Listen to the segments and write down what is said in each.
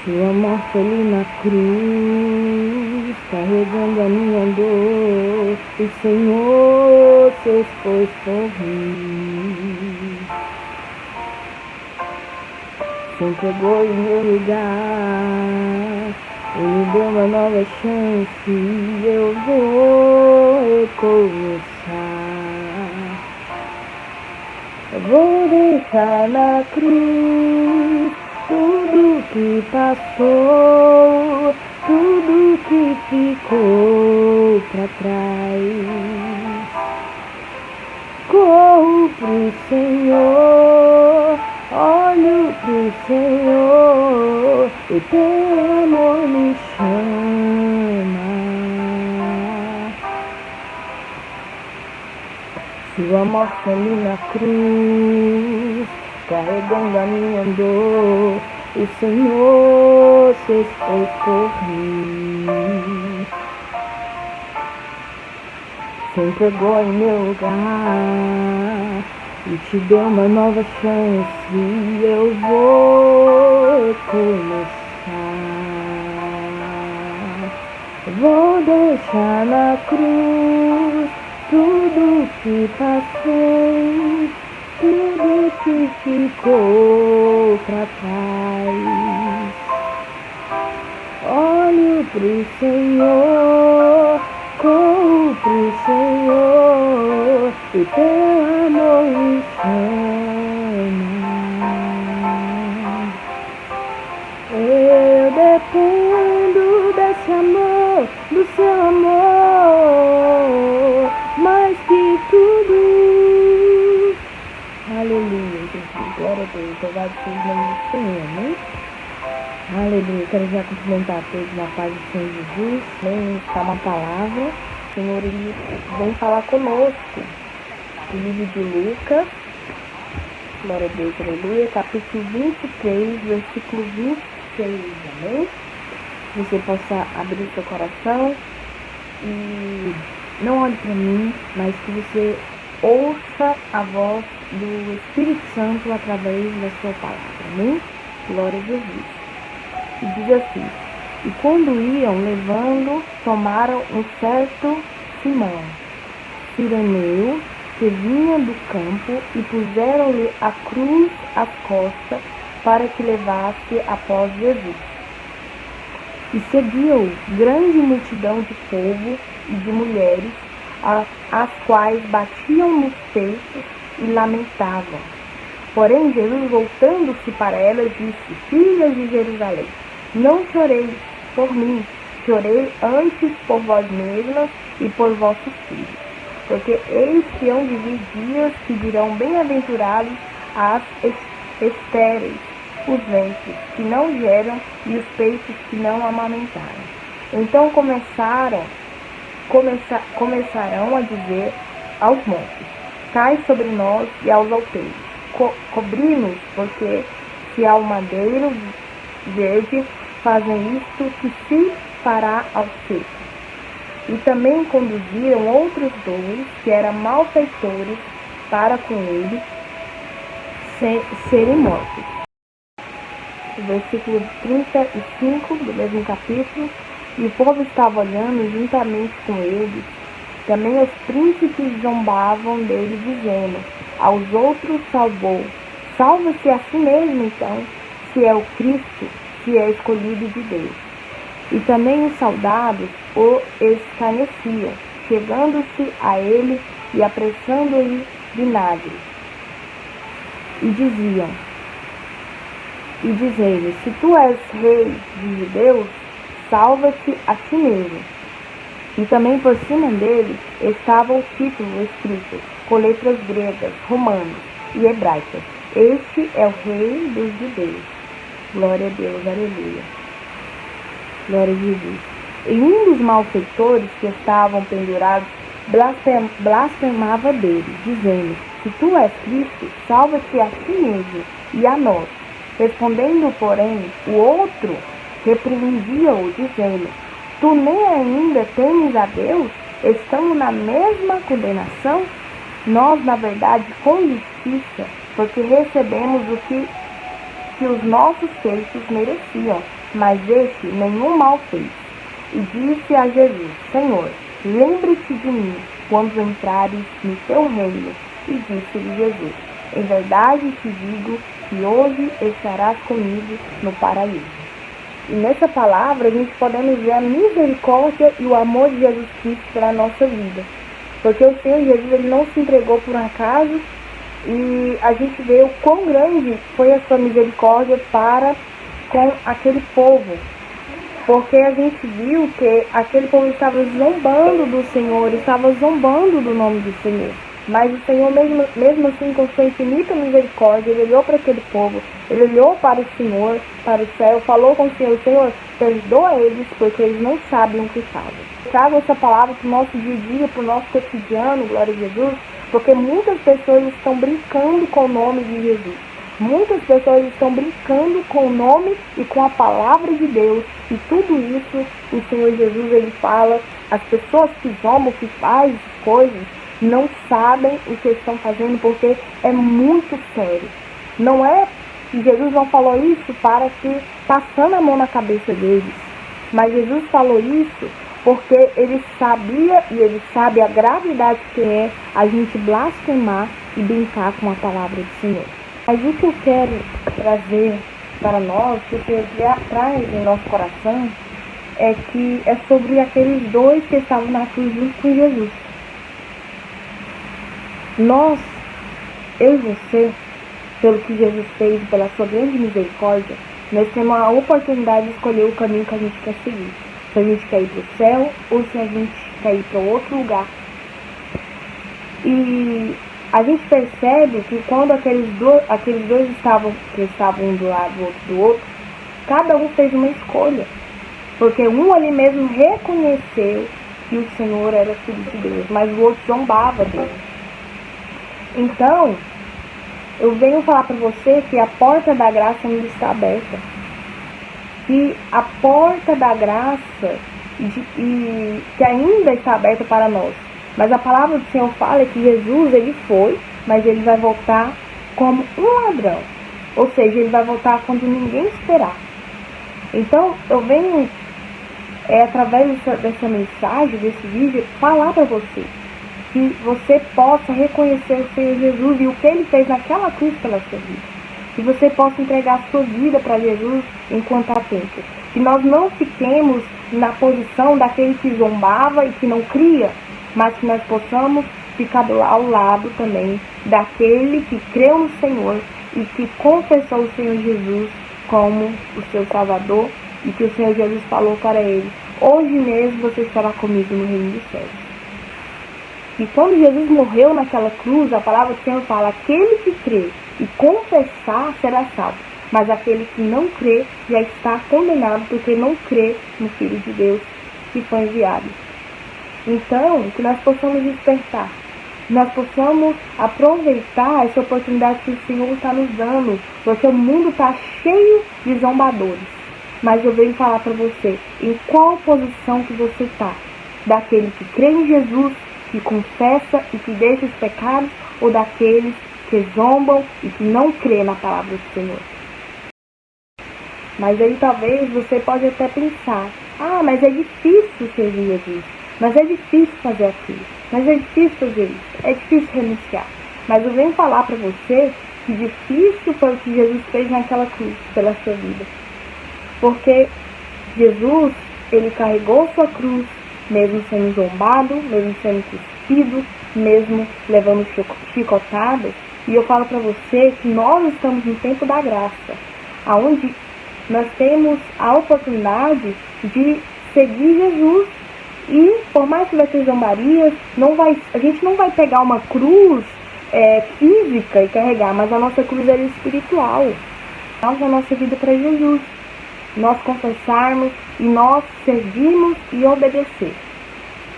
Sua morte ali na cruz, carregando a minha dor, o Senhor se expôs por mim. Se entregou em meu lugar, Ele me deu uma nova chance, eu vou recomeçar. Eu vou deixar na cruz tudo que passou, tudo que ficou pra trás. Corro pro Senhor, olho pro Senhor, e teu amor me chama. Sua morte ali na cruz, carregando a minha dor, o Senhor se expôs por mim. Se entregou em meu lugar e te deu uma nova chance, eu vou recomeçar. Vou deixar na cruz tudo que passei, tudo que ficou pra trás. Olho pro Senhor, corro pro Senhor, e teu amor me chama. Eu dependo desse amor, do seu amor, mais que tudo. Aleluia, Jesus, glória a Deus, louvado seja o nome do Senhor, amém? Aleluia, quero já cumprimentar a todos na paz do Senhor Jesus. Vem estar uma palavra, o Senhor ele vem falar conosco. O livro de Lucas, glória a Deus, aleluia, capítulo 23, versículo 26, amém? Que você possa abrir seu coração e não olhe para mim, mas que você ouça a voz do Espírito Santo através da sua palavra, amém? Glória a Jesus. E diz assim: e quando iam levando, tomaram um certo Simão, cireneu, que vinha do campo, e puseram-lhe a cruz às costas, para que levasse após Jesus. E seguiu grande multidão de povo e de mulheres, as quais batiam nos peitos e lamentavam. Porém, Jesus, voltando-se para elas, disse: filhas de Jerusalém, não choreis por mim, chorei antes por vós mesmas e por vossos filhos. Porque eis que hão de vir dias que dirão: bem-aventurados as estéreis, os ventres que não geram e os peitos que não amamentaram. Então começarão a dizer aos montes: cai sobre nós, e aos outeiros: cobri-nos, porque se ao madeiro verde fazem isto, que se fará ao seco. E também conduziram outros 12, que eram malfeitores, para com ele serem mortos. O versículo 35 do mesmo capítulo: e o povo estava olhando juntamente com eles. Também os príncipes zombavam dele, dizendo: aos outros salvou, salva-se a si mesmo então, se é o Cristo, se é escolhido de Deus. E também os soldados o escarneciam, chegando-se a ele e apressando-lhe vinagre. E dizei-lhe: se tu és rei dos judeus, salva-te a ti mesmo. E também por cima dele estava o título escrito, com letras gregas, romanas e hebraicas: este é o rei dos judeus. Glória a Deus, aleluia. Glória a Jesus. E um dos malfeitores que estavam pendurados blasfemava dele, dizendo: se tu és Cristo, salva-te a ti mesmo e a nós. Respondendo, porém, o outro repreendia-o, dizendo: tu nem ainda temes a Deus? Estamos na mesma condenação? Nós, na verdade, com justiça, porque recebemos o que os nossos feitos mereciam, mas este nenhum mal fez. E disse a Jesus: Senhor, lembre-te de mim quando entrares no teu reino. E disse-lhe Jesus: em verdade te digo que hoje estarás comigo no paraíso. E nessa palavra a gente podemos ver a misericórdia e o amor de Jesus Cristo para a nossa vida. Porque o Senhor Jesus, ele não se entregou por um acaso, e a gente vê o quão grande foi a sua misericórdia para com aquele povo. Porque a gente viu que aquele povo estava zombando do Senhor, estava zombando do nome do Senhor. Mas o Senhor, mesmo assim, com sua infinita misericórdia, ele olhou para aquele povo, ele olhou para o Senhor, para o céu, falou com o Senhor: Senhor, perdoa eles, porque eles não sabem o que fazem. Trago essa palavra para o nosso dia a dia, para o nosso cotidiano, glória a Jesus, porque muitas pessoas estão brincando com o nome de Jesus. Muitas pessoas estão brincando com o nome e com a palavra de Deus. E tudo isso, o Senhor Jesus, ele fala, as pessoas que zombam, que fazem coisas, não sabem o que estão fazendo, porque é muito sério. Não é que Jesus não falou isso para que passando a mão na cabeça deles, mas Jesus falou isso porque ele sabia e ele sabe a gravidade que é a gente blasfemar e brincar com a palavra do Senhor. Mas o que eu quero trazer para nós, que o Senhor traz em nosso coração, é que é sobre aqueles dois que estavam na cruz junto com Jesus. Nós, eu e você, pelo que Jesus fez, pela sua grande misericórdia, nós temos a oportunidade de escolher o caminho que a gente quer seguir. Se a gente quer ir para o céu ou se a gente quer ir para outro lugar. E a gente percebe que quando aqueles dois estavam um do lado do outro, cada um fez uma escolha. Porque um ali mesmo reconheceu que o Senhor era filho de Deus, mas o outro zombava dele. Então, eu venho falar para você que a porta da graça ainda está aberta. Que a porta da graça que ainda está aberta para nós. Mas a palavra do Senhor fala que Jesus, ele foi, mas ele vai voltar como um ladrão. Ou seja, ele vai voltar quando ninguém esperar. Então, eu venho, através dessa mensagem, desse vídeo, falar para você. Que você possa reconhecer o Senhor Jesus e o que ele fez naquela cruz pela sua vida. Que você possa entregar a sua vida para Jesus enquanto há tempo. Que nós não fiquemos na posição daquele que zombava e que não cria, mas que nós possamos ficar ao lado também daquele que creu no Senhor e que confessou o Senhor Jesus como o seu Salvador, e que o Senhor Jesus falou para ele: hoje mesmo você estará comigo no reino dos céus. E quando Jesus morreu naquela cruz, a palavra do Senhor fala: aquele que crê e confessar será salvo, mas aquele que não crê já está condenado, porque não crê no Filho de Deus que foi enviado. Então, que nós possamos despertar, que nós possamos aproveitar essa oportunidade que o Senhor está nos dando, porque o mundo está cheio de zombadores. Mas eu venho falar para você, em qual posição que você está? Daquele que crê em Jesus, que confessa e que deixa os pecados, ou daqueles que zombam e que não crê na palavra do Senhor? Mas aí talvez você pode até pensar: ah, mas é difícil servir Jesus, mas é difícil fazer aquilo, mas é difícil fazer isso, é difícil renunciar. Mas eu venho falar para você que difícil foi o que Jesus fez naquela cruz pela sua vida. Porque Jesus, ele carregou sua cruz, mesmo sendo zombado, mesmo sendo cuspido, mesmo levando chicotadas. E eu falo para você que nós estamos no tempo da graça, onde nós temos a oportunidade de seguir Jesus. E por mais que vai ter zombarias, a gente não vai pegar uma cruz física e carregar, mas a nossa cruz é espiritual. Nós, a nossa vida para Jesus. Nós confessarmos e nós seguirmos e obedecer.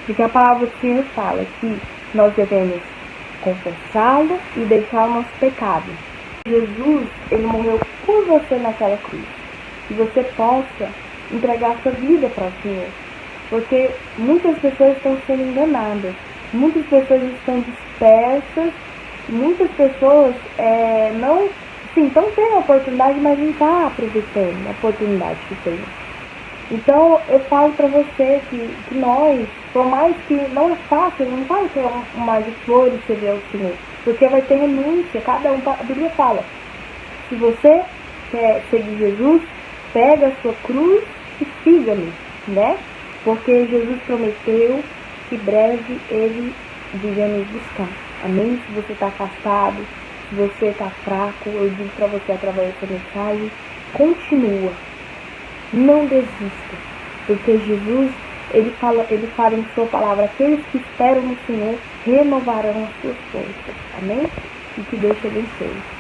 Porque a palavra do Senhor fala que nós devemos confessá-lo e deixar o nosso pecado. Jesus, ele morreu por você naquela cruz. Que você possa entregar sua vida para o Senhor. Porque muitas pessoas estão sendo enganadas. Muitas pessoas estão dispersas. Muitas pessoas não assim, então tem a oportunidade, mas não está aproveitando a oportunidade que tem. Então eu falo para você que nós, por mais que não é fácil, não vai ter um mar de flores servir ao Senhor, porque vai ter renúncia, cada um, a Bíblia fala, se você quer seguir Jesus, pega a sua cruz e siga-me, né? Porque Jesus prometeu que breve Ele viria nos buscar. Amém? Se você está afastado, se você está fraco, eu digo para você através dessa mensagem, continua. Não desista. Porque Jesus, Ele fala em sua palavra, aqueles que esperam no Senhor renovarão as suas forças. Amém? E que Deus te abençoe.